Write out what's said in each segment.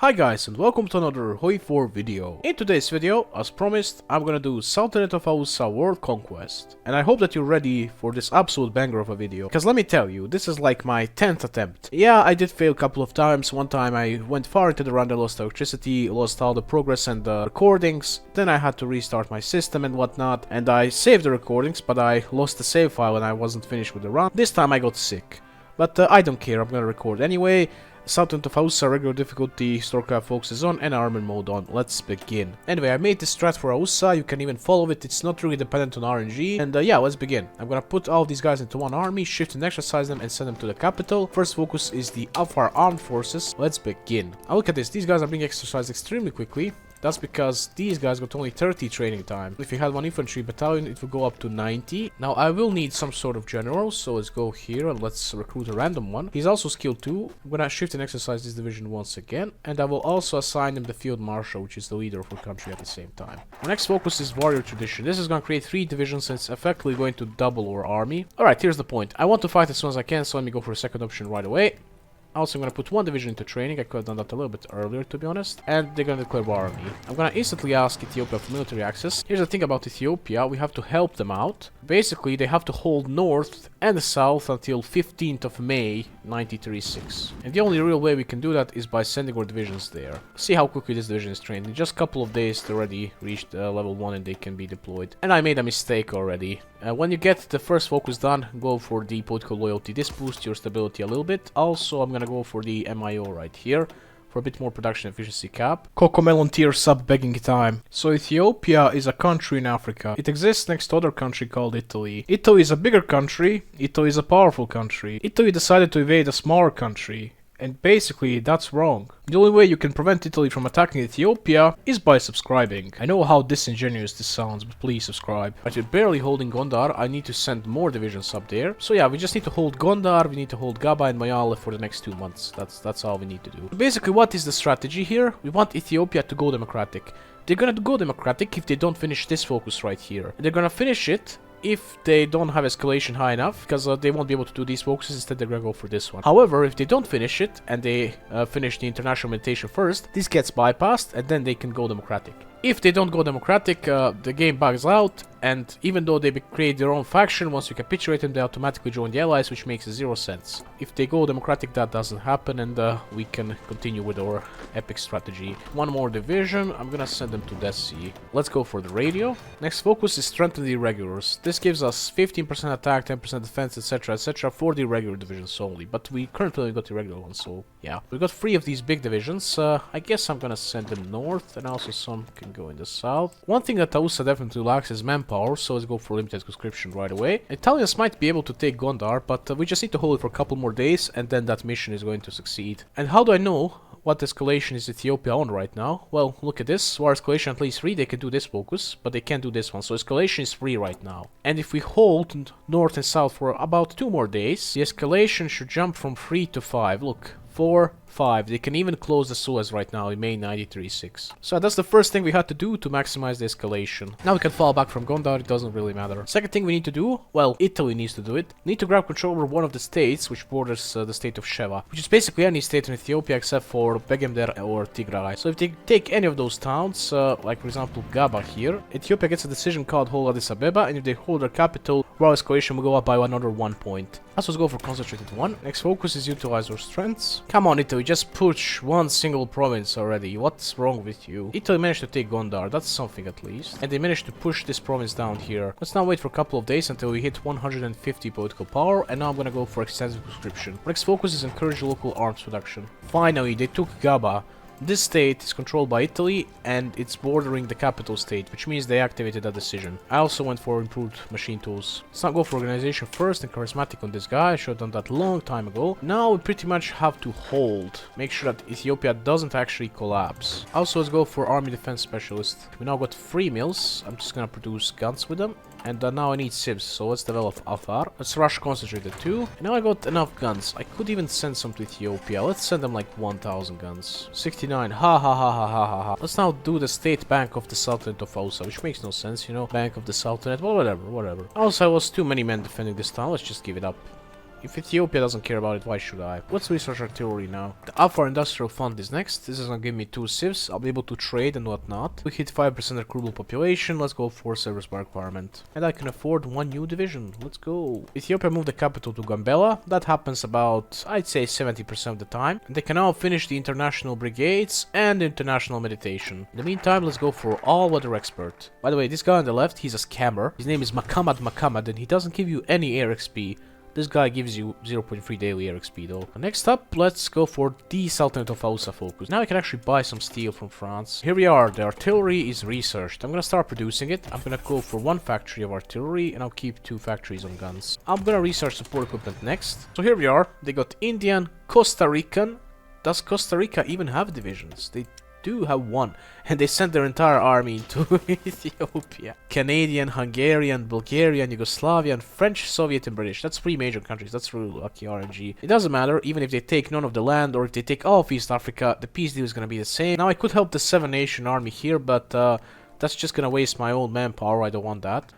Hi guys and welcome to another Hoi 4 video. In today's video, as promised, I'm gonna do Sultanate of Aussا World Conquest. And I hope that you're ready for this absolute banger of a video. Because let me tell you, this is like my 10th attempt. Yeah, I did fail a couple of times. One time I went far into the run, I lost electricity, lost all the progress and the recordings. Then I had to restart my system and whatnot. And I saved the recordings, but I lost the save file and I wasn't finished with the run. This time I got sick. But I don't care, I'm gonna record anyway. Sultanate of Aussà, regular difficulty, Storecraft focuses on, and armor mode on. Let's begin. Anyway, I made this strat for Aussà, you can even follow it, it's not really dependent on RNG. And yeah, let's begin. I'm gonna put all these guys into one army, shift and exercise them, and send them to the capital. First focus is the Afar armed forces. Let's begin. Now look at this, these guys are being exercised extremely quickly. That's because these guys got only 30 training time. If you had one infantry battalion, it would go up to 90. Now, I will need some sort of general, so let's go here and let's recruit a random one. He's also skill 2. I'm gonna shift and exercise this division once again. And I will also assign him the field marshal, which is the leader of the country at the same time. Our next focus is warrior tradition. This is gonna create 3 divisions and it's effectively going to double our army. Alright, here's the point. I want to fight as soon as I can, so let me go for a second option right away. Also, I'm gonna put one division into training. I could have done that a little bit earlier, to be honest. And they're gonna declare war on me. I'm gonna instantly ask Ethiopia for military access. Here's the thing about Ethiopia, we have to help them out. Basically, they have to hold north and south until 15th of May, 1936. And the only real way we can do that is by sending our divisions there. See how quickly this division is trained. In just a couple of days, they already reached level 1 and they can be deployed. And I made a mistake already. When you get the first focus done, go for the political loyalty. This boosts your stability a little bit. Also, I'm gonna go for the MIO right here for a bit more production efficiency cap. Cocomelon tier sub begging time. So Ethiopia is a country in Africa. It exists next to another country called Italy. Italy is a bigger country. Italy is a powerful country. Italy decided to invade a smaller country. And basically, that's wrong. The only way you can prevent Italy from attacking Ethiopia is by subscribing. I know how disingenuous this sounds, but please subscribe. But you're barely holding Gondar, I need to send more divisions up there. So yeah, we just need to hold Gondar, we need to hold Gaba and Mayale for the next 2 months. That's all we need to do. Basically, what is the strategy here? We want Ethiopia to go democratic. They're gonna go democratic if they don't finish this focus right here. They're gonna finish it if they don't have escalation high enough, because they won't be able to do these focuses, instead they're gonna go for this one. However, if they don't finish it, and they finish the international meditation first, this gets bypassed, and then they can go democratic. If they don't go democratic, the game bugs out, and even though they create their own faction, once you capitulate them, they automatically join the allies, which makes 0 sense. If they go democratic, that doesn't happen, and we can continue with our epic strategy. One more division, I'm gonna send them to Death Sea. Let's go for the radio. Next focus is strengthen the irregulars. This gives us 15% attack, 10% defense, etc, etc for the regular divisions only, but we currently only got the regular ones, so yeah. We got 3 of these big divisions. I guess I'm gonna send them north, and also some can go in the south. One thing that Aussà definitely lacks is manpower, so let's go for limited conscription right away. Italians might be able to take Gondar, but we just need to hold it for a couple more days, and then that mission is going to succeed. And how do I know what escalation is Ethiopia on right now? Well, look at this. War escalation at least 3, they can do this focus, but they can't do this one, so escalation is 3 right now. And if we hold north and south for about 2 more days, the escalation should jump from 3 to 5. Look, 4, 5. They can even close the Suez right now in May 93.6. So that's the first thing we had to do to maximize the escalation. Now we can fall back from Gondar, it doesn't really matter. Second thing we need to do, well, Italy needs to do it. We need to grab control over one of the states, which borders the state of Sheva, which is basically any state in Ethiopia except for Begemder or Tigray. So if they take any of those towns, like for example Gaba here, Ethiopia gets a decision called hold Addis Abeba, and if they hold their capital, war escalation will go up by another 1 point. Let's just go for concentrated 1. Next focus is utilize our strengths. Come on Italy, just push one single province already. What's wrong with you? Italy managed to take Gondar, that's something at least. And they managed to push this province down here. Let's now wait for a couple of days until we hit 150 political power, and now I'm gonna go for extensive conscription. Next focus is encourage local arms production. Finally, they took Gaba. This state is controlled by Italy, and it's bordering the capital state, which means they activated that decision. I also went for improved machine tools. Let's not go for organization first and charismatic on this guy. I should have done that long time ago. Now we pretty much have to hold. Make sure that Ethiopia doesn't actually collapse. Also, let's go for army defense specialist. We now got 3 mills. I'm just gonna produce guns with them. And now I need sibs, so let's develop Afar. Let's rush concentrated 2. And now I got enough guns. I could even send some to Ethiopia. Let's send them like 1,000 guns. 69. Ha ha ha ha ha ha ha. Let's now do the state bank of the Sultanate of Aussà, which makes no sense, you know. Bank of the Sultanate, well, whatever. Also, I was too many men defending this town. Let's just give it up. If Ethiopia doesn't care about it, why should I? Let's research artillery now. The Afar Industrial Fund is next. This is gonna give me 2 civs. I'll be able to trade and whatnot. We hit 5% recruitable population. Let's go for sejozwak requirement. And I can afford 1 new division. Let's go. Ethiopia moved the capital to Gambela. That happens about, I'd say, 70% of the time. And they can now finish the international brigades and the international meditation. In the meantime, let's go for all-weather expert. By the way, this guy on the left, he's a scammer. His name is Makamad, and he doesn't give you any air XP. This guy gives you 0.3 daily air XP though. Next up, let's go for the Sultanate of Aussa focus. Now I can actually buy some steel from France. Here we are, the artillery is researched. I'm gonna start producing it. I'm gonna go for 1 factory of artillery and I'll keep 2 factories on guns. I'm gonna research support equipment next. So here we are, they got Indian, Costa Rican. Does Costa Rica even have divisions? They do have 1, and they sent their entire army into Ethiopia. Canadian, Hungarian, Bulgarian, Yugoslavian, French, Soviet, and British. That's 3 major countries. That's really lucky RNG. It doesn't matter, even if they take none of the land or if they take all of East Africa, the peace deal is gonna be the same. Now I could help the 7-nation army here, but that's just gonna waste my own manpower. I don't want that.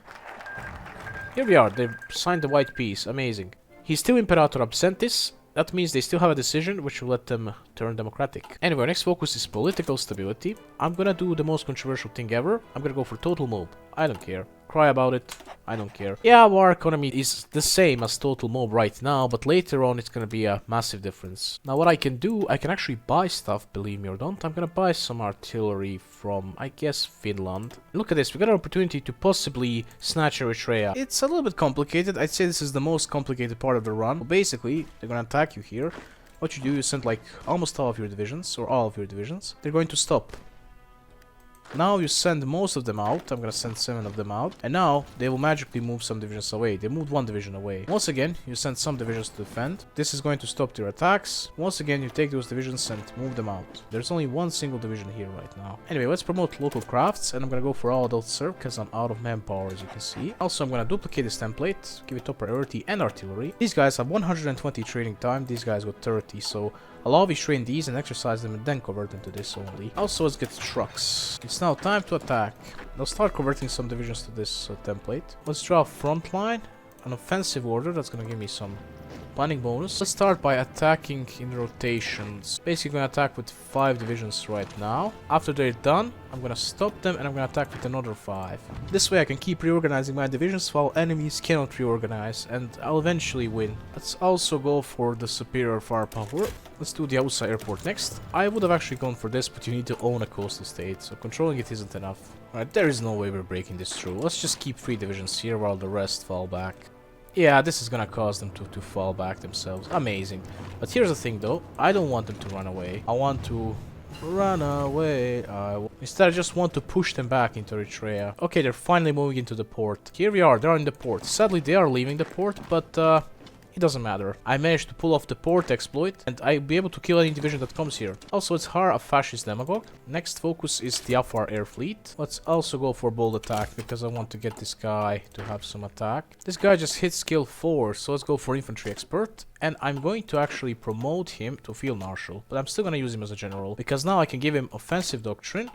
Here we are. They've signed the white peace. Amazing. He's still Imperator Absentis. That means they still have a decision which will let them turn democratic. Anyway, our next focus is political stability. I'm gonna do the most controversial thing ever. I'm gonna go for total mob. I don't care. Cry about it. I don't care. Yeah, our economy is the same as total mob right now, but later on it's gonna be a massive difference. Now what I can do, I can actually buy stuff, believe me or don't. I'm gonna buy some artillery from, I guess, Finland. Look at this, we got an opportunity to possibly snatch Eritrea. It's a little bit complicated. I'd say this is the most complicated part of the run. But basically, they're gonna attack you here. What you do is send like almost all of your divisions, or all of your divisions. They're going to stop. Now you send most of them out. I'm gonna send 7 of them out. And now they will magically move some divisions away. They moved 1 division away. Once again, you send some divisions to defend. This is going to stop their attacks. Once again, you take those divisions and move them out. There's only 1 single division here right now. Anyway, let's promote local crafts. And I'm gonna go for all adult serve because I'm out of manpower, as you can see. Also, I'm gonna duplicate this template, give it top priority and artillery. These guys have 120 training time. These guys got 30, so I'll always train these and exercise them and then convert them to this only. Also, let's get trucks. It's now time to attack. I'll start converting some divisions to this template. Let's draw a front line, an offensive order that's gonna give me some planning bonus. Let's start by attacking in rotations. Basically gonna attack with 5 divisions right now. After they're done, I'm gonna stop them and I'm gonna attack with another 5. This way I can keep reorganizing my divisions while enemies cannot reorganize, and I'll eventually win. Let's also go for the superior firepower. Let's do the Aussa airport next. I would have actually gone for this, but you need to own a coastal state, so controlling it isn't enough. Alright, there is no way we're breaking this through. Let's just keep 3 divisions here while the rest fall back. Yeah, this is gonna cause them to fall back themselves. Amazing. But here's the thing though, I don't want them to run away. I want to run away. Instead I just want to push them back into Eritrea. Okay, they're finally moving into the port. Here we are, they're in the port. Sadly they are leaving the port, but it doesn't matter. I managed to pull off the port exploit, and I'll be able to kill any division that comes here. Also, it's Har, a fascist demagogue. Next focus is the Afar air fleet. Let's also go for bold attack, because I want to get this guy to have some attack. This guy just hit skill 4, so let's go for infantry expert. And I'm going to actually promote him to field marshal, but I'm still gonna use him as a general, because now I can give him offensive doctrine,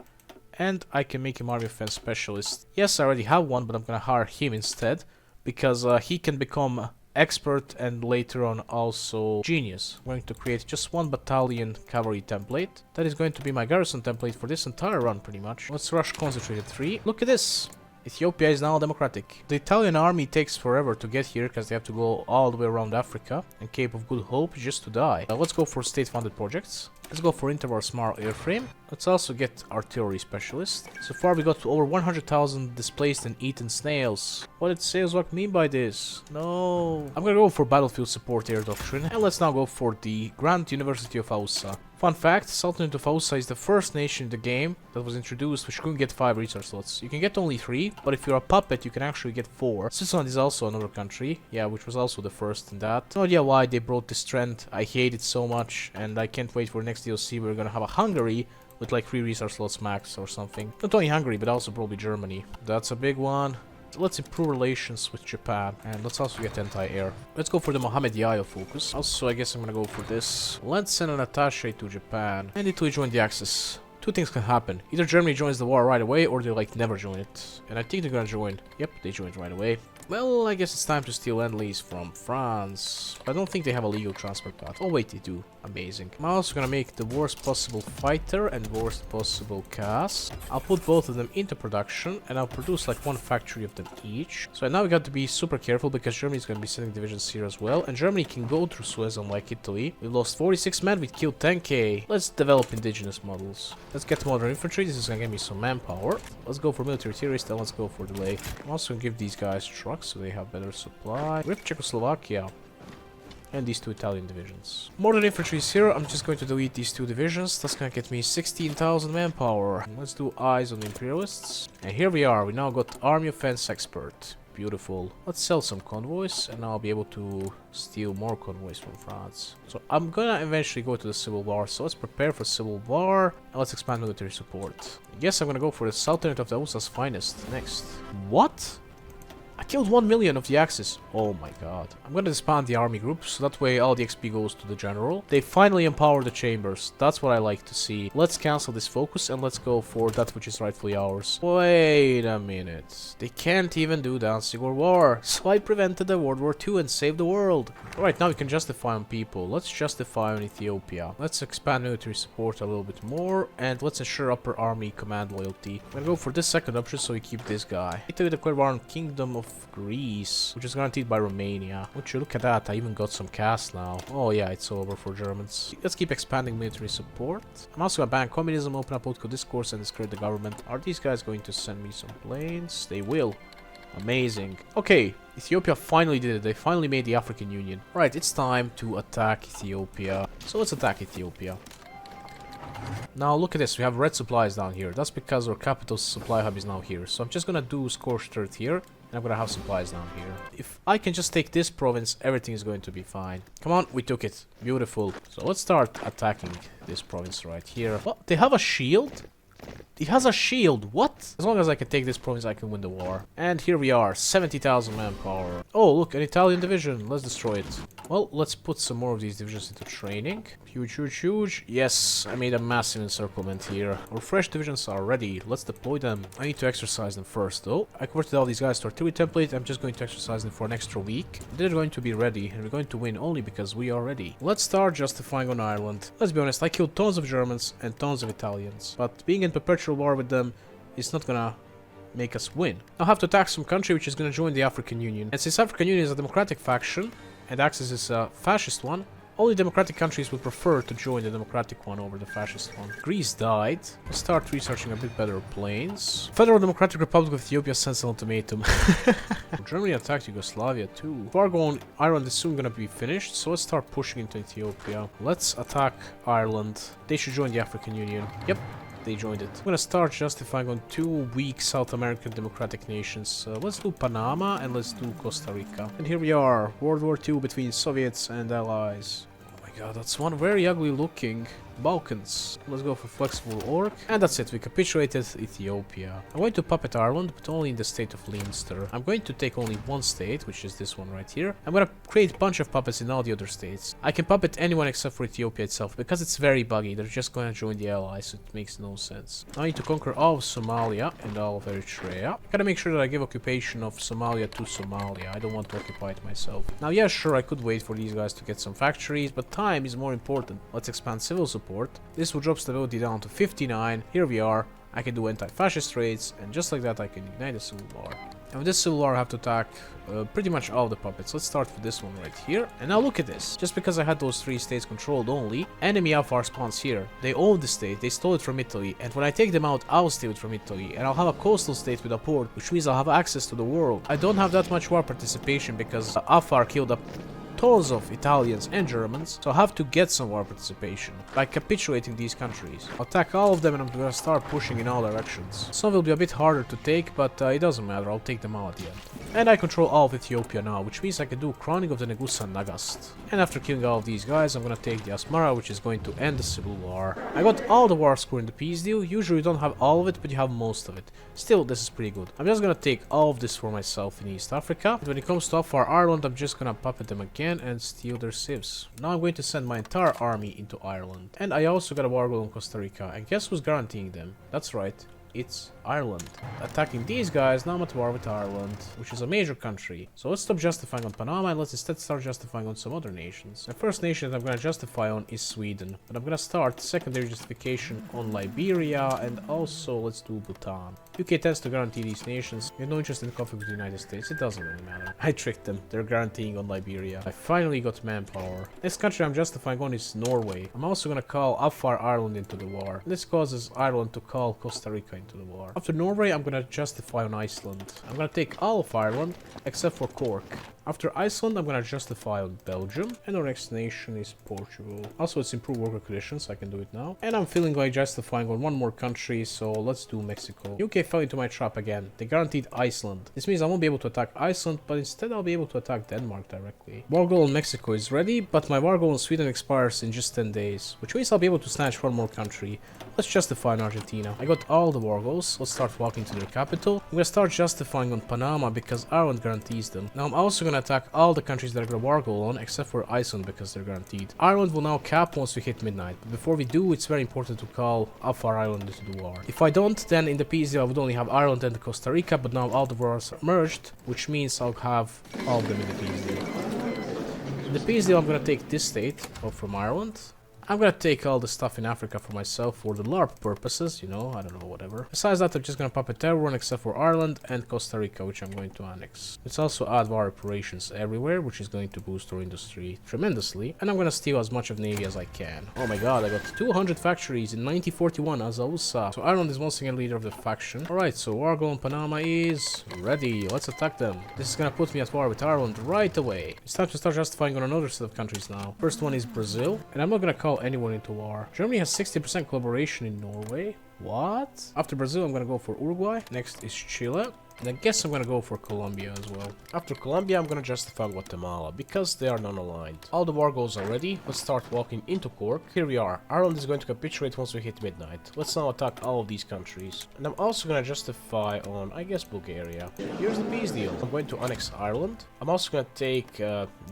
and I can make him army offense specialist. Yes, I already have one, but I'm gonna hire him instead, because he can become expert and later on also genius. I'm going to create just 1 battalion cavalry template. That is going to be my garrison template for this entire run pretty much. Let's rush concentrated 3. Look at this! Ethiopia is now democratic. The Italian army takes forever to get here because they have to go all the way around Africa and Cape of Good Hope just to die. Let's go for state-funded projects. Let's go for Intervar Smart Airframe. Let's also get Artillery Specialist. So far we got to over 100,000 displaced and eaten snails. What did sejozwak mean by this? No. I'm gonna go for Battlefield Support Air Doctrine. And let's now go for the Grand University of Aussa. Fun fact, Sultanate of Aussa is the first nation in the game that was introduced which couldn't get 5 research slots. You can get only 3, but if you're a puppet you can actually get 4. Switzerland is also another country, yeah, which was also the first in that. No idea why they brought this trend. I hate it so much, and I can't wait for next DLC. We're gonna have a Hungary with like 3 research slots max or something. Not only Hungary, but also probably Germany. That's a big one. Let's improve relations with Japan, and let's also get anti-air. Let's go for the Mohammed Yayo focus. Also, I guess I'm gonna go for this. Let's send an attaché to Japan, and Italy join the Axis. 2 things can happen. Either Germany joins the war right away, or they like never join it. And I think they're gonna join. Yep, they joined right away. Well, I guess it's time to steal End-Lease from France. I don't think they have a legal transport path. Oh wait, they do. Amazing. I'm also gonna make the worst possible fighter and worst possible cast. I'll put both of them into production and I'll produce like one factory of them each. So now we got to be super careful because Germany's gonna be sending divisions here as well. And Germany can go through Suez unlike Italy. We lost 46 men, we killed 10k. Let's develop indigenous models. Let's get modern infantry. This is gonna give me some manpower. Let's go for military theorists and let's go for delay. I'm also gonna give these guys trucks so they have better supply. Rip Czechoslovakia. And these two Italian divisions. Modern infantry is here. I'm just going to delete these two divisions. That's gonna get me 16,000 manpower. Let's do eyes on the imperialists. And here we are. We now got army offense expert. Beautiful. Let's sell some convoys and I'll be able to steal more convoys from France. So I'm gonna eventually go to the civil war. So let's prepare for civil war and let's expand military support. Yes, I'm gonna go for the Sultanate of the Aussa's finest next. What? I killed 1 million of the Axis. Oh my god. I'm gonna disband the army groups, so that way all the XP goes to the general. They finally empower the chambers. That's what I like to see. Let's cancel this focus and let's go for that which is rightfully ours. Wait a minute. They can't even do Danzig or war. So I prevented the World War II and saved the world. Alright, now we can justify on people. Let's justify on Ethiopia. Let's expand military support a little bit more. And let's ensure upper army command loyalty. I'm gonna go for this second option so we keep this guy. Italy declared war on Kingdom of Greece, which is guaranteed by Romania. Would you look at that? I even got some cast now. Oh yeah, it's over for Germans. Let's keep expanding military support. I'm also gonna ban communism, open up political discourse, and discredit the government. Are these guys going to send me some planes? They will. Amazing. Okay, Ethiopia finally did it. They finally made the African Union. Right, it's time to attack Ethiopia. So let's attack Ethiopia. Now look at this, we have red supplies down here. That's because our capital supply hub is now here. So I'm just gonna do scorched earth here, and I'm gonna have supplies down here. If I can just take this province, everything is going to be fine. Come on, we took it. Beautiful. So let's start attacking this province right here. What? They have a shield? It has a shield, what? As long as I can take this province, I can win the war. And here we are, 70,000 manpower. Oh, look, an Italian division. Let's destroy it. Well, let's put some more of these divisions into training. Huge, huge, huge. Yes, I made a massive encirclement here. Our fresh divisions are ready. Let's deploy them. I need to exercise them first, though. I converted all these guys to artillery template. I'm just going to exercise them for an extra week. They're going to be ready, and we're going to win only because we are ready. Let's start justifying on Ireland. Let's be honest, I killed tons of Germans and tons of Italians. But being in perpetual war with them is not gonna make us win. I'll have to attack some country which is gonna join the African Union. And since African Union is a democratic faction and Axis is a fascist one, only democratic countries would prefer to join the democratic one over the fascist one. Greece died. Let's start researching a bit better planes. Federal Democratic Republic of Ethiopia sends an ultimatum. Germany attacked Yugoslavia too. Far gone, Ireland is soon gonna be finished, so let's start pushing into Ethiopia. Let's attack Ireland. They should join the African Union. Yep. They joined it. I'm gonna start justifying on 2 weak South American democratic nations. Let's do Panama and let's do Costa Rica. And here we are, World War II between Soviets and Allies. Oh my god, that's one very ugly looking. Balkans. Let's go for flexible orc. And that's it, we capitulated Ethiopia. I'm going to puppet Ireland, but only in the state of Leinster. I'm going to take only one state, which is this one right here. I'm gonna create a bunch of puppets in all the other states. I can puppet anyone except for Ethiopia itself, because it's very buggy. They're just gonna join the allies, so it makes no sense. I need to conquer all of Somalia and all of Eritrea. I gotta make sure that I give occupation of Somalia to Somalia. I don't want to occupy it myself. Now, yeah, sure, I could wait for these guys to get some factories, but time is more important. Let's expand civil support. This will drop stability down to 59. Here we are. I can do anti-fascist raids, and just like that I can ignite a civil war. And with this civil war I have to attack pretty much all the puppets. Let's start with this one right here. And now look at this. Just because I had those 3 states controlled only, enemy Alpha spawns here. They own the state, they stole it from Italy, and when I take them out, I'll steal it from Italy, and I'll have a coastal state with a port, which means I'll have access to the world. I don't have that much war participation because Alpha killed up tons of Italians and Germans, so I have to get some war participation by capitulating these countries. I'll attack all of them and I'm gonna start pushing in all directions. Some will be a bit harder to take, but it doesn't matter, I'll take them all at the end. And I control all of Ethiopia now, which means I can do Crowning of the Negusa Nagast. And after killing all of these guys, I'm gonna take the Asmara, which is going to end the civil war. I got all the war score in the peace deal. Usually you don't have all of it, but you have most of it. Still, this is pretty good. I'm just gonna take all of this for myself in East Africa. And when it comes to Afar Ireland, I'm just gonna puppet them again and steal their civs. Now I'm going to send my entire army into Ireland. And I also got a war goal on Costa Rica. And guess who's guaranteeing them? That's right, It's Ireland. Attacking these guys, now I'm at war with Ireland, which is a major country. So let's stop justifying on Panama and let's instead start justifying on some other nations. The first nation that I'm gonna justify on is Sweden. But I'm gonna start secondary justification on Liberia and also let's do Bhutan. UK tends to guarantee these nations. We have no interest in conflict with the United States. It doesn't really matter. I tricked them. They're guaranteeing on Liberia. I finally got manpower. Next country I'm justifying on is Norway. I'm also gonna call Afar Ireland into the war. This causes Ireland to call Costa Rica into the war. After Norway, I'm gonna justify on Iceland. I'm gonna take all of Ireland except for Cork. After Iceland, I'm gonna justify on Belgium, and our next nation is Portugal. Also, it's improved worker conditions, I can do it now. And I'm feeling like justifying on one more country, so let's do Mexico. UK fell into my trap again. They guaranteed Iceland. This means I won't be able to attack Iceland, but instead I'll be able to attack Denmark directly. War goal on Mexico is ready, but my war goal on Sweden expires in just 10 days, which means I'll be able to snatch one more country. Let's justify on Argentina. I got all the war goals. Let's start walking to their capital. I'm gonna start justifying on Panama because Ireland guarantees them. Now I'm also gonna attack all the countries that are gonna war goal on except for Iceland because they're guaranteed. Ireland will now cap once we hit midnight, but before we do, it's very important to call Afar Island into the war. If I don't, then in the peace deal I would only have Ireland and Costa Rica, but now all the wars are merged, which means I'll have all of them in the peace deal. In the peace deal I'm gonna take this state from Ireland. I'm gonna take all the stuff in Africa for myself for the LARP purposes, you know, I don't know, whatever. Besides that, I'm just gonna pop a terror one except for Ireland and Costa Rica, which I'm going to annex. Let's also add war operations everywhere, which is going to boost our industry tremendously. And I'm gonna steal as much of Navy as I can. Oh my god, I got 200 factories in 1941 as AUSSA. So Ireland is once again leader of the faction. Alright, so war goal in Panama is ready. Let's attack them. This is gonna put me at war with Ireland right away. It's time to start justifying on another set of countries now. First one is Brazil, and I'm not gonna call anyone into war. Germany has 60% collaboration in Norway. What? After Brazil, I'm gonna go for Uruguay. Next is Chile. And I guess I'm gonna go for Colombia as well. After Colombia, I'm gonna justify Guatemala, because they are non-aligned. All the war goals are ready. Let's start walking into Cork. Here we are. Ireland is going to capitulate once we hit midnight. Let's now attack all of these countries. And I'm also gonna justify on, I guess, Bulgaria. Here's the peace deal. I'm going to annex Ireland. I'm also gonna take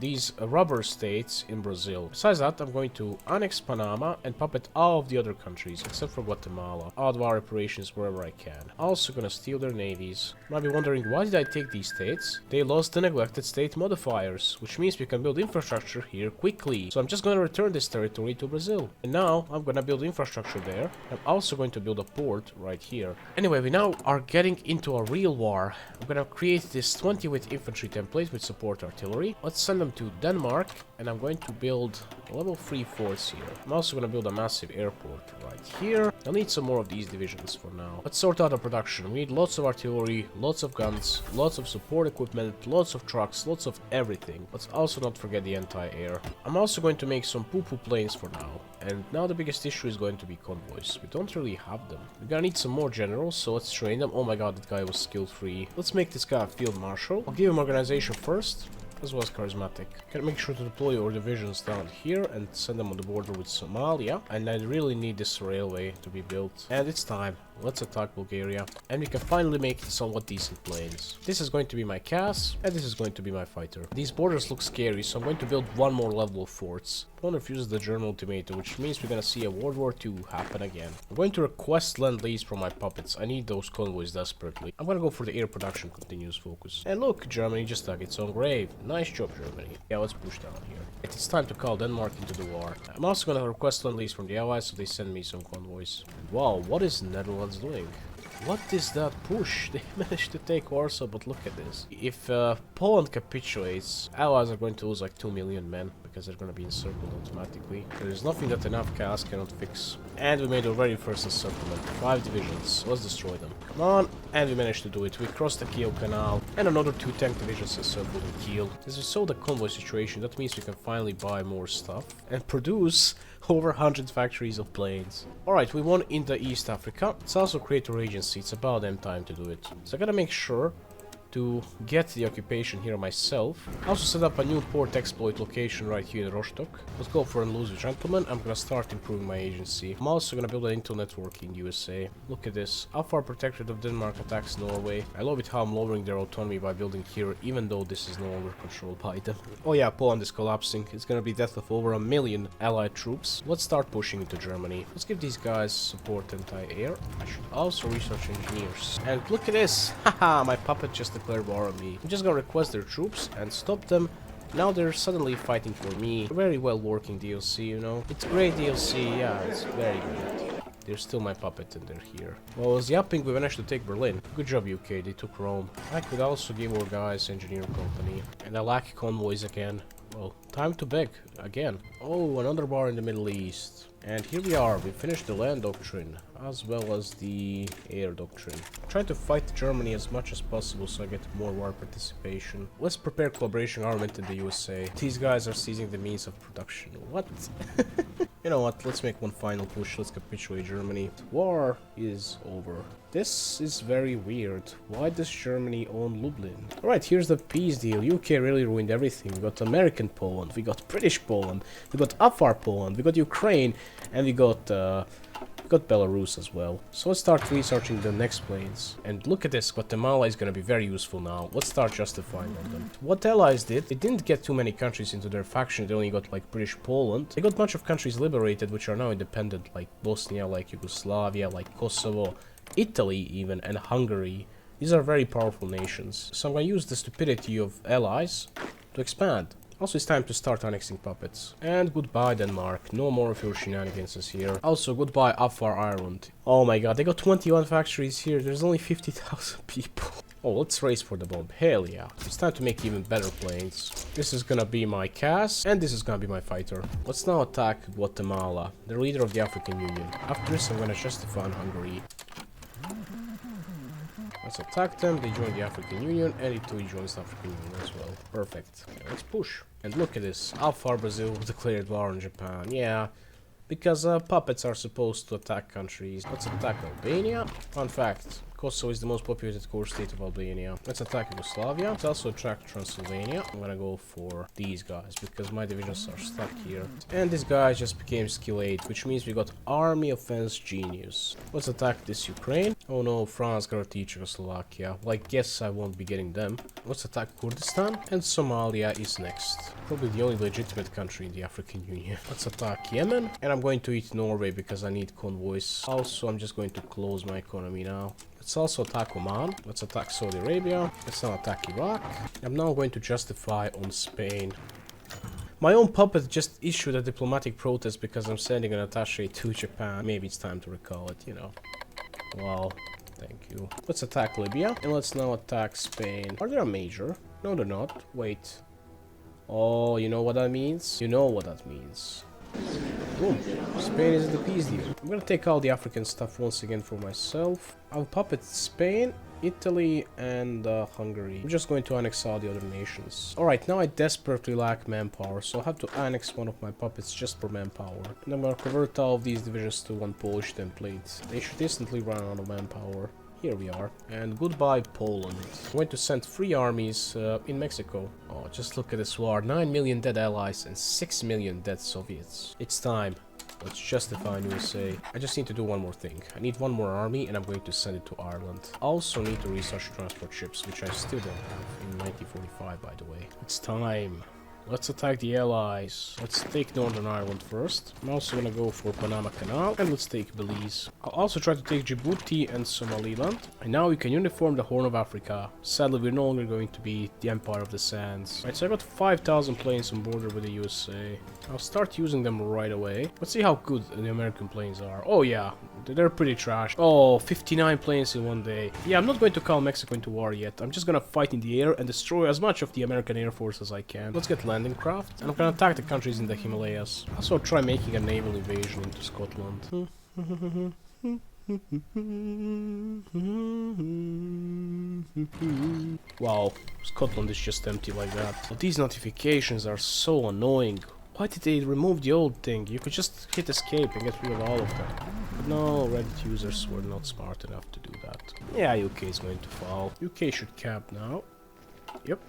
these rubber states in Brazil. Besides that, I'm going to annex Panama and puppet all of the other countries, except for Guatemala. All the war operations wherever I can. Also gonna steal their navies. Might be wondering, why did I take these states? They lost the neglected state modifiers, which means we can build infrastructure here quickly. So I'm just gonna return this territory to Brazil. And now I'm gonna build infrastructure there. I'm also going to build a port right here. Anyway, we now are getting into a real war. I'm gonna create this 20 with infantry template with support artillery. Let's send them to Denmark, and I'm going to build level 3 forts here. I'm also gonna build a massive airport right here. I'll need some more of these divisions for now. Let's sort out the production. We need lots of artillery, lots of guns, lots of support equipment, lots of trucks, lots of everything. Let's also not forget the anti-air. I'm also going to make some poo-poo planes for now. And now the biggest issue is going to be convoys. We don't really have them. We're gonna need some more generals, so let's train them. Oh my god, that guy was skill-free. Let's make this guy a field marshal. I'll give him organization first, as well as charismatic. Gotta make sure to deploy our divisions down here and send them on the border with Somalia. And I really need this railway to be built. And it's time. Let's attack Bulgaria. And we can finally make somewhat decent planes. This is going to be my CAS, and this is going to be my fighter. These borders look scary, so I'm going to build one more level of forts. Opponent refuses the German ultimatum, which means we're gonna see a World War II happen again. I'm going to request Lend-Lease from my puppets. I need those convoys desperately. I'm gonna go for the air production continuous focus. And look, Germany just dug its own grave. Nice job, Germany. Yeah, let's push down here. It's time to call Denmark into the war. I'm also gonna request Lend-Lease from the Allies, so they send me some convoys. Wow, what is Netherlands doing? What is that push? They managed to take Warsaw, but look at this. If Poland capitulates, Allies are going to lose like 2 million men, because they're going to be encircled automatically. There's nothing that enough chaos cannot fix. And we made our very first encirclement. 5 divisions. Let's destroy them. Come on! And we managed to do it. We crossed the Kiel Canal, and another 2 tank divisions encircled in Kiel. As we solved the convoy situation, that means we can finally buy more stuff and produce over 100 factories of planes. Alright, we won in the East Africa. Let's also create our agency. It's about damn time to do it. So I gotta make sure to get the occupation here myself. I also set up a new port exploit location right here in Rostock. Let's go for an elusive gentleman. I'm gonna start improving my agency. I'm also gonna build an intel network in USA. Look at this. How far Protectorate of Denmark attacks Norway. I love it how I'm lowering their autonomy by building here, even though this is no longer controlled by them. Oh yeah, Poland is collapsing. It's gonna be death of over 1 million allied troops. Let's start pushing into Germany. Let's give these guys support anti-air. I should also research engineers. And look at this! Haha, my puppet just declared war on me. I'm just gonna request their troops and stop them. Now they're suddenly fighting for me. Very well working DLC, you know. It's great DLC, yeah, it's very good. They're still my puppet and they're here. Well, I was yapping, we managed to take Berlin. Good job, UK, they took Rome. I could also give our guys engineer company. And I lack convoys again. Well, time to beg again. Oh, another war in the Middle East. And here we are, we finished the land doctrine, as well as the air doctrine. I'm trying to fight Germany as much as possible so I get more war participation. Let's prepare collaboration armament in the USA. These guys are seizing the means of production. What? You know what, let's make one final push, let's capitulate Germany. War is over. This is very weird. Why does Germany own Lublin? Alright, here's the peace deal. UK really ruined everything. We got American Poland, we got British Poland, we got Afar Poland, we got Ukraine, and we got Belarus as well. So let's start researching the next planes. And look at this, Guatemala is gonna be very useful now. Let's start justifying on them. What allies did, they didn't get too many countries into their faction, they only got like British Poland. They got a bunch of countries liberated which are now independent, like Bosnia, like Yugoslavia, like Kosovo, Italy even, and Hungary. These are very powerful nations. So I'm gonna use the stupidity of allies to expand. Also, it's time to start annexing puppets. And goodbye, Denmark. No more of your shenanigans here. Also, goodbye, Afar Ireland. Oh my god, they got 21 factories here. There's only 50,000 people. Oh, let's race for the bomb. Hell yeah. It's time to make even better planes. This is gonna be my CAS, and this is gonna be my fighter. Let's now attack Guatemala, the leader of the African Union. After this, I'm gonna justify on Hungary. Let's attack them, they join the African Union, and Italy joins the African Union as well. Perfect. Okay, let's push. And look at this, how far Brazil declared war on Japan. Yeah, because puppets are supposed to attack countries. Let's attack Albania. Fun fact, Kosovo is the most populated core state of Albania. Let's attack Yugoslavia. Let's also attack Transylvania. I'm gonna go for these guys, because my divisions are stuck here. And this guy just became skill 8, which means we got Army Offense Genius. Let's attack this Ukraine. Oh no, France gotta teach Czechoslovakia. Well, I guess I won't be getting them. Let's attack Kurdistan. And Somalia is next. Probably the only legitimate country in the African Union. Let's attack Yemen. And I'm going to eat Norway because I need convoys. Also, I'm just going to close my economy now. Let's also attack Oman. Let's attack Saudi Arabia. Let's now attack Iraq. I'm now going to justify on Spain. My own puppet just issued a diplomatic protest because I'm sending an attaché to Japan. Maybe it's time to recall it, you know. Wow, thank you. Let's attack Libya. And let's now attack Spain. Are they a major? No, they're not. Wait. Oh, you know what that means? You know what that means. Boom. Spain is in the peace deal. I'm gonna take all the African stuff once again for myself. I'll puppet Spain, Italy, and Hungary. I'm just going to annex all the other nations. Alright, now I desperately lack manpower, so I have to annex one of my puppets just for manpower. And I'm gonna convert all of these divisions to one Polish template. They should instantly run out of manpower. Here we are. And goodbye, Poland. I'm going to send 3 armies in Mexico. Oh, just look at this war. 9 million dead allies and 6 million dead Soviets. It's time. Let's justify in USA. I just need to do one more thing. I need one more army and I'm going to send it to Ireland. I also need to research transport ships, which I still don't have in 1945, by the way. It's time. Let's attack the allies. Let's take Northern Ireland first. I'm also gonna go for Panama Canal. And let's take Belize. I'll also try to take Djibouti and Somaliland. And now we can uniform the Horn of Africa. Sadly, we're no longer going to be the Empire of the Sands. Right, so I got 5,000 planes on border with the USA. I'll start using them right away. Let's see how good the American planes are. Oh yeah, they're pretty trash. Oh, 59 planes in one day. Yeah, I'm not going to call Mexico into war yet. I'm just gonna fight in the air and destroy as much of the American Air Force as I can. Let's get landing craft. And I'm gonna attack the countries in the Himalayas. Also try making a naval invasion into Scotland. Wow, Scotland is just empty like that. But these notifications are so annoying. Why did they remove the old thing? You could just hit escape and get rid of all of them. But no, Reddit users were not smart enough to do that. Yeah, UK is going to fall. UK should cap now. Yep.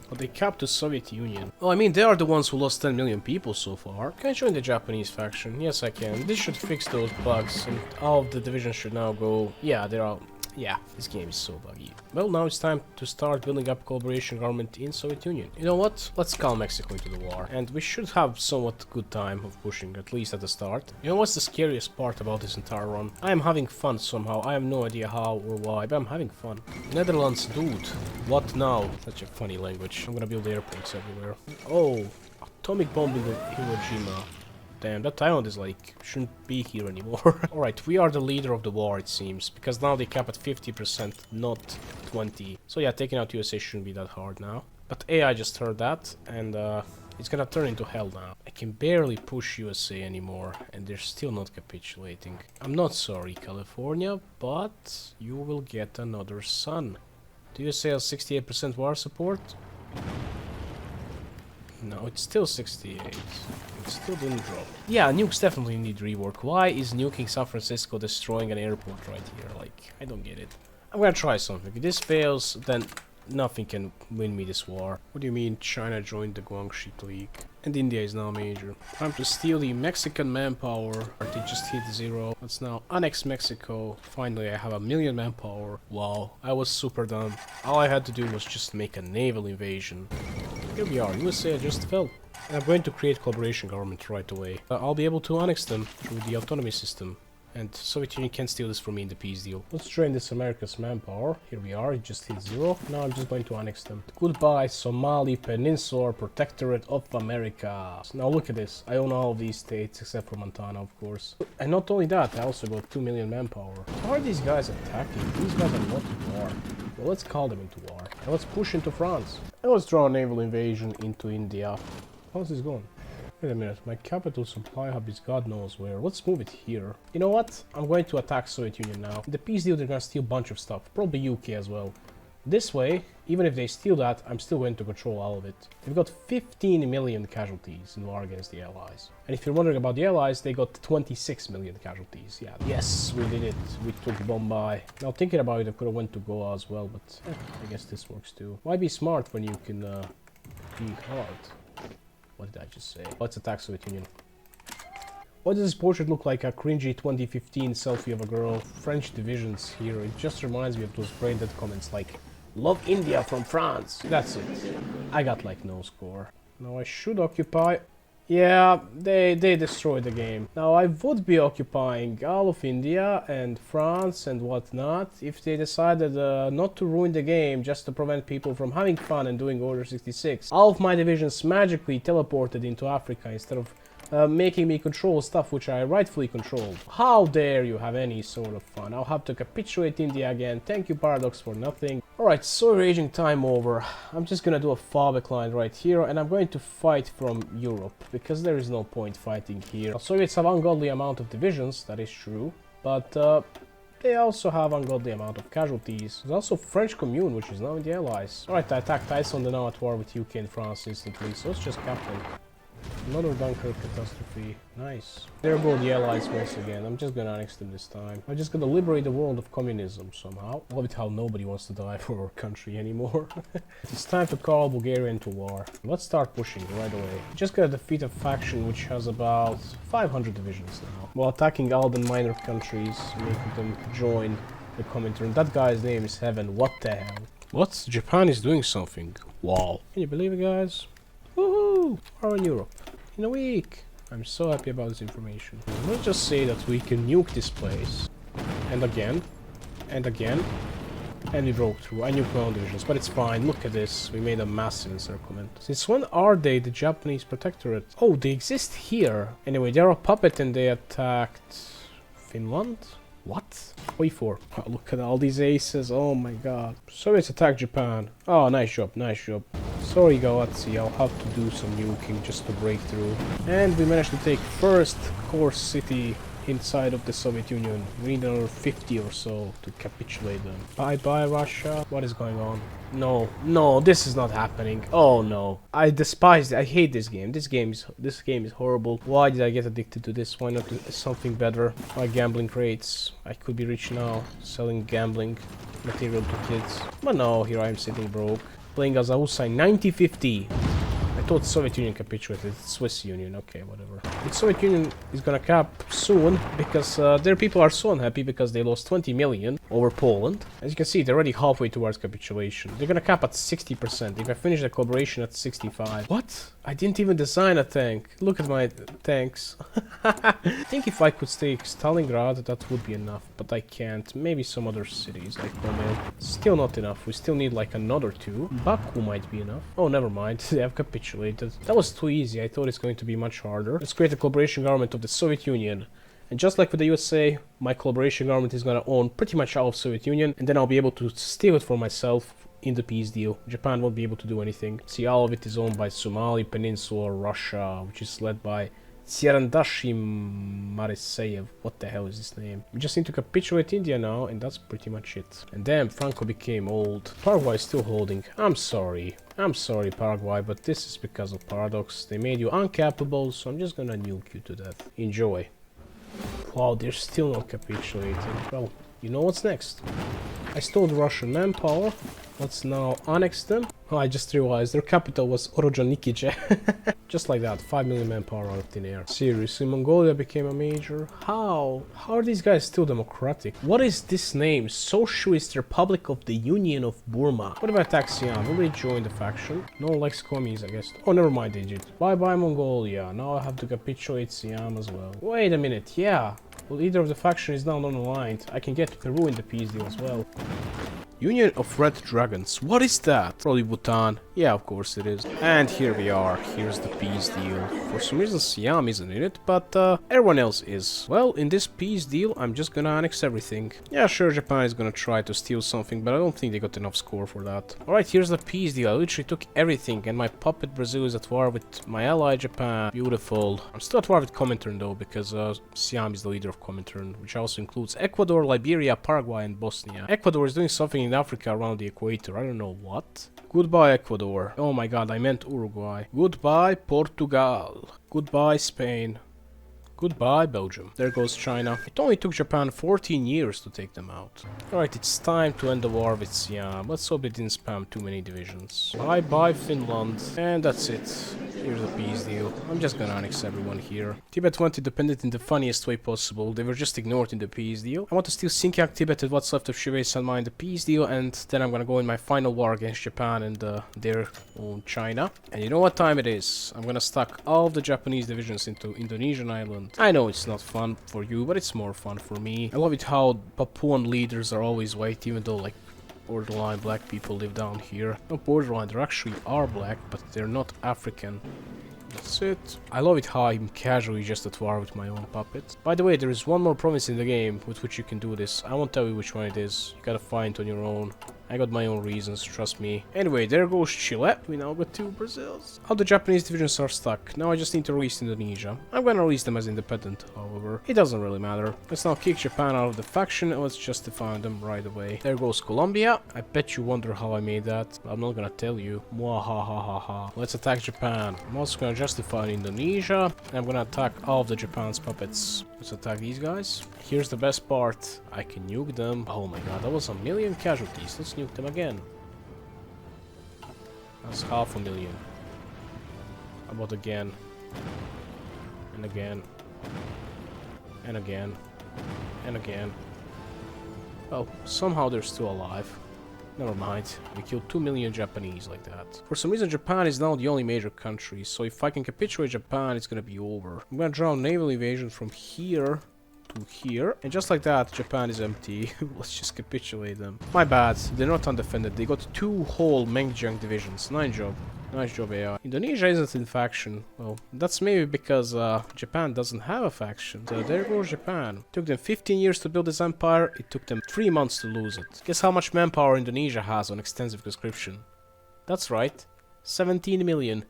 But they capped the Soviet Union. Well, I mean, they are the ones who lost 10 million people so far. Can I join the Japanese faction? Yes, I can. This should fix those bugs, and all of the divisions should now go... Yeah, they're all... Yeah, this game is so buggy. Well, now it's time to start building up collaboration government in Soviet Union. You know what? Let's call Mexico into the war. And we should have somewhat good time of pushing, at least at the start. You know what's the scariest part about this entire run? I am having fun somehow. I have no idea how or why, but I'm having fun. Netherlands, dude. What now? Such a funny language. I'm gonna build airports everywhere. Oh, atomic bomb in Hiroshima. Damn, that island is like, shouldn't be here anymore. Alright, we are the leader of the war, it seems, because now they cap at 50%, not 20. So yeah, taking out USA shouldn't be that hard now. But AI just heard that, and it's gonna turn into hell now. I can barely push USA anymore, and they're still not capitulating. I'm not sorry, California, but you will get another son. Do USA has 68% war support? No, it's still 68. It still didn't drop. Yeah, nukes definitely need rework. Why is nuking San Francisco destroying an airport right here? Like, I don't get it. I'm gonna try something. If this fails, then nothing can win me this war. What do you mean China joined the Guangxi League? And India is now major. Time to steal the Mexican manpower. They just hit 0. Let's now annex Mexico. Finally, I have 1 million manpower. Wow, I was super dumb. All I had to do was just make a naval invasion. Here we are, USA just fell. And I'm going to create collaboration government right away. I'll be able to annex them through the autonomy system. And Soviet Union can't steal this from me in the peace deal. Let's train this America's manpower. Here we are, it just hit 0. Now I'm just going to annex them. Goodbye, Somali Peninsular Protectorate of America. So now look at this. I own all of these states except for Montana, of course. And not only that, I also got 2 million manpower. How are these guys attacking? These guys are not in war. Well, let's call them into war. And let's push into France. And let's draw a naval invasion into India. How's this going? Wait a minute, my capital supply hub is God knows where. Let's move it here. You know what? I'm going to attack Soviet Union now. In the peace deal, they're gonna steal a bunch of stuff. Probably UK as well. This way, even if they steal that, I'm still going to control all of it. They've got 15 million casualties in war against the Allies. And if you're wondering about the Allies, they got 26 million casualties. Yeah, yes, we did it. We took Bombay. Now thinking about it, I could have went to Goa as well, but I guess this works too. Why be smart when you can be hard? What did I just say? Let's attack Soviet Union. Why does this portrait look like a cringy 2015 selfie of a girl? French divisions here. It just reminds me of those brain-dead comments like, "Love India from France." That's it. I got like no score. Now I should occupy... Yeah, they destroyed the game. Now I would be occupying all of India and France and whatnot if they decided not to ruin the game just to prevent people from having fun and doing Order 66. All of my divisions magically teleported into Africa instead of making me control stuff which I rightfully controlled. How dare you have any sort of fun? I'll have to capitulate India again. Thank you, Paradox, for nothing. Alright, so raging time over. I'm just gonna do a fallback line right here, and I'm going to fight from Europe, because there is no point fighting here. Now, Soviets have ungodly amount of divisions, that is true, but they also have ungodly amount of casualties. There's also French Commune, which is now in the Allies. Alright, I attacked Iceland and now at war with UK and France instantly, so let's just cap them. Another Dunkirk catastrophe. Nice. There go the Allies once again. I'm just gonna annex them this time. I'm just gonna liberate the world of communism somehow. Love it how nobody wants to die for our country anymore. It's time to call Bulgaria into war. Let's start pushing right away. Just gotta defeat a faction which has about 500 divisions now, while attacking all the minor countries, making them join the Comintern. That guy's name is Heaven. What the hell? What? Japan is doing something. Wow. Can you believe it, guys? Woohoo! We're in Europe. In a week. I'm so happy about this information. Let's just say that we can nuke this place. And again. And again. And we broke through. I nuked my own divisions, but it's fine. Look at this. We made a massive encirclement. Since when are they the Japanese protectorate? Oh, they exist here. Anyway, they're a puppet and they attacked Finland? What? Wait for. Oh, look at all these aces. Oh my god. Soviets attack Japan. Oh, nice job, nice job. Sorry, Galatsi, I'll have to do some nuking just to break through. And we managed to take first core city inside of the Soviet Union. We need another 50 or so to capitulate them. Bye-bye, Russia. What is going on? No, no, this is not happening. Oh no. I despise it. I hate this game. This game is horrible. Why did I get addicted to this? Why not do something better? Buy gambling crates. I could be rich now, selling gambling material to kids. But no, here I am sitting broke. Playing as Aussai 9050. I thought Soviet Union capitulated. It's Swiss Union. Okay, whatever. The Soviet Union is gonna cap soon because their people are so unhappy because they lost 20 million over Poland. As you can see, they're already halfway towards capitulation. They're gonna cap at 60%. If I finish the collaboration at 65. What? I didn't even design a tank. Look at my tanks. I think if I could take Stalingrad, that would be enough. But I can't. Maybe some other cities like Komet. Still not enough. We still need like another 2. Baku might be enough. Oh, never mind. They have capitulated. That was too easy. I thought it's going to be much harder. Let's create a collaboration government of the Soviet Union. And just like with the USA, my collaboration government is gonna own pretty much all of Soviet Union. And then I'll be able to steal it for myself in the peace deal. Japan won't be able to do anything. See, all of it is owned by Somali Peninsula, Russia, which is led by Tsirandashi Mariseyev. What the hell is this name? We just need to capitulate India now, and that's pretty much it. And damn, Franco became old. Paraguay is still holding. I'm sorry, Paraguay, but this is because of Paradox. They made you uncapable, so I'm just gonna nuke you to death. Enjoy. Wow, they're still not capitulating. Well, you know what's next. I stole the Russian manpower. Let's now annex them. Oh, I just realized their capital was Orozhonikije. Just like that, 5 million manpower out of thin air. Seriously, Mongolia became a major? How? How are these guys still democratic? What is this name? Socialist Republic of the Union of Burma. What if I attack Siam? Will they join the faction? No one likes commies, I guess. Oh, never mind, Egypt. Bye-bye, Mongolia. Now I have to capitulate Siam as well. Wait a minute, yeah. Well, either of the faction is now non-aligned. I can get Peru in the peace deal as well. Union of Red Dragons. What is that? Probably Bhutan. Yeah, of course it is. And here we are. Here's the peace deal. For some reason Siam isn't in it, but everyone else is. Well, in this peace deal, I'm just gonna annex everything. Yeah, sure, Japan is gonna try to steal something, but I don't think they got enough score for that. Alright, here's the peace deal. I literally took everything, and my puppet Brazil is at war with my ally Japan. Beautiful. I'm still at war with Comintern though, because Siam is the leader of Comintern, which also includes Ecuador, Liberia, Paraguay, and Bosnia. Ecuador is doing something in Africa around the equator. I don't know what. Goodbye, Ecuador. Oh my god, I meant Uruguay. Goodbye, Portugal. Goodbye, Spain. Goodbye, Belgium. There goes China. It only took Japan 14 years to take them out. Alright, it's time to end the war with Siam. Let's hope it didn't spam too many divisions. Bye-bye, Finland. And that's it. Here's the peace deal. I'm just gonna annex everyone here. Tibet went independent in the funniest way possible. They were just ignored in the peace deal. I want to steal Xinjiang, Tibet, and what's left of Shiwei Sanma in the peace deal, and then I'm gonna go in my final war against Japan and their own China. And you know what time it is? I'm gonna stack all of the Japanese divisions into Indonesian island. I know it's not fun for you, but it's more fun for me. I love it how Papuan leaders are always white, even though like borderline black people live down here. No, borderline, they actually are black, but they're not African. That's it. I love it how I'm casually just at war with my own puppet. By the way, there is one more province in the game with which you can do this. I won't tell you which one it is. You gotta find it on your own. I got my own reasons, trust me. Anyway, there goes Chile. We now got 2 Brazils. All the Japanese divisions are stuck. Now I just need to release Indonesia. I'm gonna release them as independent, however. It doesn't really matter. Let's now kick Japan out of the faction and let's justify them right away. There goes Colombia. I bet you wonder how I made that. I'm not gonna tell you. Mwahahaha. Let's attack Japan. I'm also gonna justify Indonesia. And I'm gonna attack all of the Japan's puppets. Let's attack these guys. Here's the best part. I can nuke them. Oh my god, that was 1 million casualties. Let's nuke them again. That's 500,000. How about again? And again. And again. And again. Well, somehow they're still alive. Never mind. We killed 2 million Japanese like that. For some reason, Japan is now the only major country, so if I can capitulate Japan, it's gonna be over. I'm gonna draw a naval invasion from here to here, and just like that, Japan is empty. Let's just capitulate them. My bad, they're not undefended. They got 2 whole Mengjang divisions. Nice job. Nice job, AI. Indonesia isn't in faction. Well, that's maybe because Japan doesn't have a faction. So there goes Japan. It took them 15 years to build this empire. It took them 3 months to lose it. Guess how much manpower Indonesia has on extensive conscription? That's right. 17 million.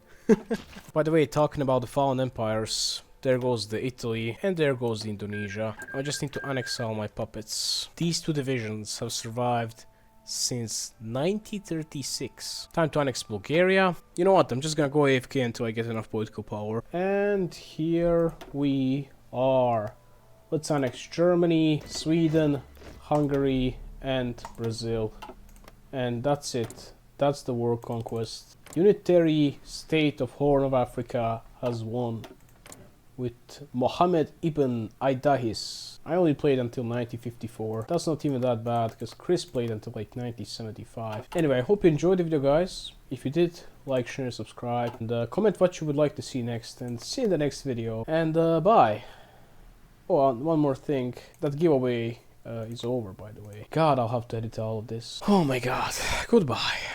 By the way, talking about the fallen empires, there goes the Italy, and there goes the Indonesia. I just need to annex all my puppets. These two divisions have survived since 1936. Time to annex Bulgaria. You know what, I'm just gonna go AFK until I get enough political power. And here we are. Let's annex Germany, Sweden, Hungary, and Brazil. And that's it. That's the world conquest. Unitary State of Horn of Africa has won with Mohammed ibn Aydahis. I only played until 1954. That's not even that bad, because Chris played until like 1975. Anyway, I hope you enjoyed the video, guys. If you did, like, share, subscribe, and comment what you would like to see next, and see you in the next video. And bye. Oh, one more thing. That giveaway is over, by the way. God, I'll have to edit all of this. Oh my god. Goodbye.